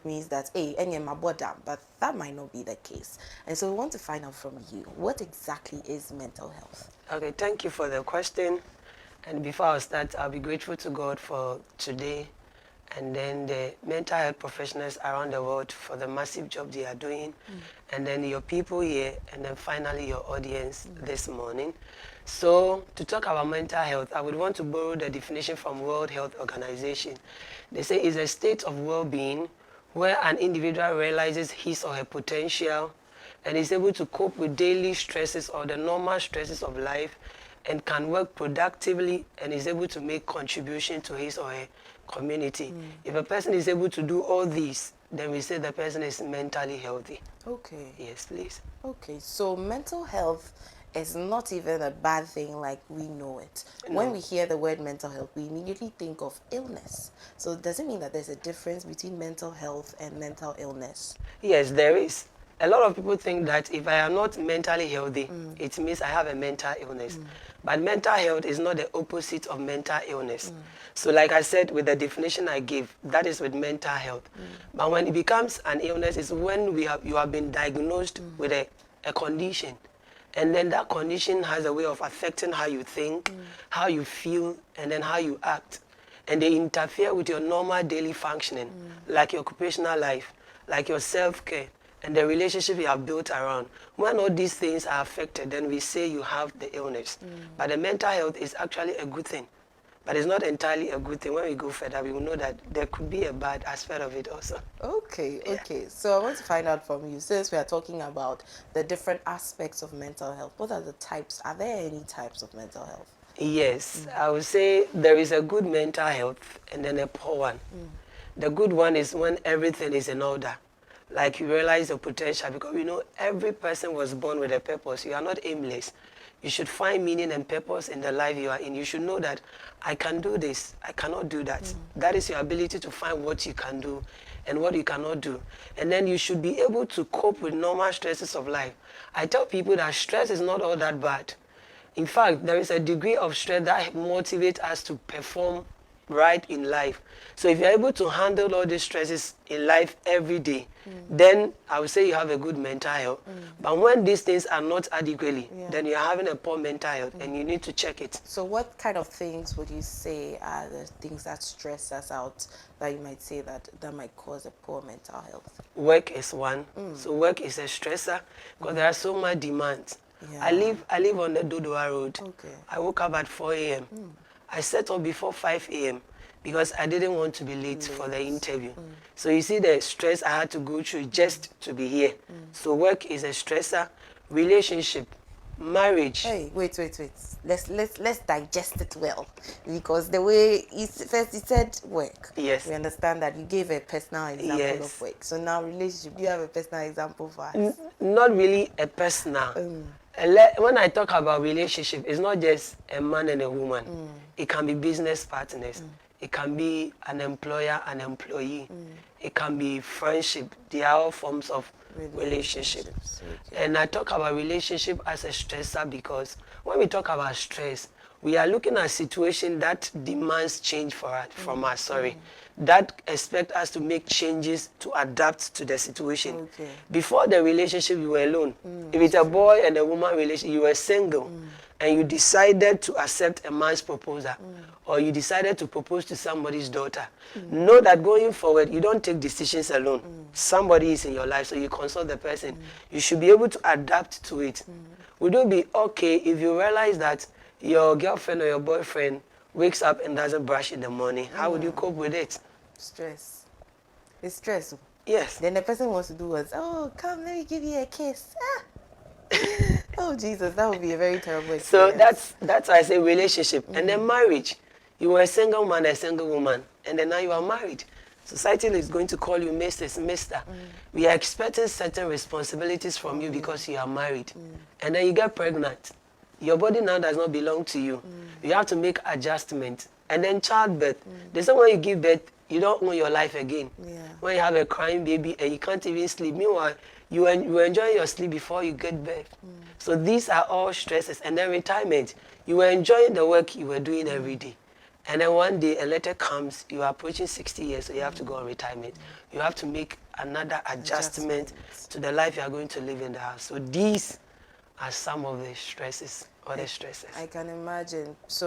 means that, hey, any my body, but that might not be the case. And so we want to find out from you, what exactly is mental health? Okay, thank you for the question. And before I start, I'll be grateful to God for today and then the mental health professionals around the world for the massive job they are doing, and then your people here, and then finally your audience this morning. So to talk about mental health, I would want to borrow the definition from World Health Organization. They say it's a state of well-being where an individual realizes his or her potential and is able to cope with daily stresses or the normal stresses of life and can work productively and is able to make contribution to his or her community. If a person is able to do all these, then we say the person is mentally healthy. Okay. Yes, please. Okay, so mental health is not even a bad thing like we know it. No. When we hear the word mental health, we immediately think of illness. So does it mean that there's a difference between mental health and mental illness? Yes, there is. A lot of people think that if I am not mentally healthy, it means I have a mental illness. But mental health is not the opposite of mental illness. So like I said, with the definition I gave, that is with mental health. But when it becomes an illness, it's when you have been diagnosed with a condition. And then that condition has a way of affecting how you think, how you feel, and then how you act. And they interfere with your normal daily functioning, like your occupational life, like your self-care, and the relationship you have built around. When all these things are affected, then we say you have the illness. But the mental health is actually a good thing. But it's not entirely a good thing. When we go further, we will know that there could be a bad aspect of it also. Okay, okay. So I want to find out from you, since we are talking about the different aspects of mental health, what are the types? Are there any types of mental health? Yes, I would say there is a good mental health and then a poor one. The good one is when everything is in order. Like you realize your potential, because you know every person was born with a purpose. You are not aimless. You should find meaning and purpose in the life you are in. You should know that I can do this, I cannot do that. That is your ability to find what you can do and what you cannot do. And then you should be able to cope with normal stresses of life. I tell people that stress is not all that bad. In fact, there is a degree of stress that motivates us to perform right in life. So if you're able to handle all these stresses in life every day, then I would say you have a good mental health. But when these things are not adequately, then you're having a poor mental health and you need to check it. So what kind of things would you say are the things that stress us out, that you might say that might cause a poor mental health? Work is one. So work is a stressor because there are so much demands. Yeah. I live on the Dodoa Road. Okay. I woke up at 4 a.m. I set up before 5 a.m. because I didn't want to be late for the interview. So you see the stress I had to go through just to be here. So work is a stressor. Relationship, marriage. Hey, wait. Let's digest it well, because the way first you said work. Yes. We understand that you gave a personal example Yes. of work. So now relationship, do you have a personal example for us? Not really a personal. When I talk about relationship, it's not just a man and a woman. It can be business partners. It can be an employer, an employee. It can be friendship. They are all forms of relationship. Okay. And I talk about relationship as a stressor because when we talk about stress, we are looking at a situation that demands change from us, that expect us to make changes to adapt to the situation. Okay. Before the relationship, you were alone. If it's a boy and a woman relationship, you were single. And you decided to accept a man's proposal, or you decided to propose to somebody's daughter. Know that going forward, you don't take decisions alone. Somebody is in your life, so you consult the person. You should be able to adapt to it. Would it be okay if you realize that your girlfriend or your boyfriend wakes up and doesn't brush in the morning? How would you cope with it? Stress. It's stress. Yes. Then the person wants to do was, oh, come, let me give you a kiss. Ah. Oh, Jesus, that would be a very terrible experience. So that's why I say relationship. And then marriage. You were a single man, a single woman, and then now you are married. Society is going to call you Mrs. Mister. We are expecting certain responsibilities from you because you are married. And then you get pregnant. Your body now does not belong to you. You have to make adjustments. And then childbirth. The same when you give birth, you don't own your life again. Yeah. When you have a crying baby and you can't even sleep. Meanwhile, you enjoy your sleep before you get birth. So these are all stresses. And then retirement. You were enjoying the work you were doing every day. And then one day a letter comes, you are approaching 60 years, so you have to go on retirement. You have to make another adjustment to the life you are going to live in the house. So these are some of the stresses, or the stresses. I can imagine. So